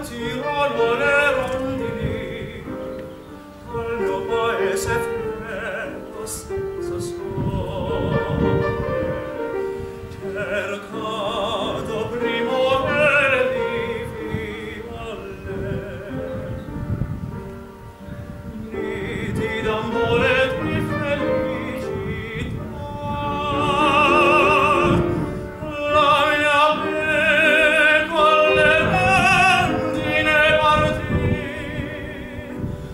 partivano le rondini al mio paese freddo senza sole, cercato primavere di valle, nitida amore di felicità. La mia amico alle rondine partì,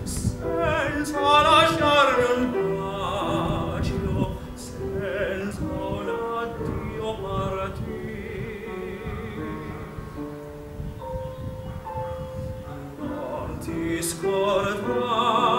senza lasciarmi un bacio, senza un addio partì. Non ti scordare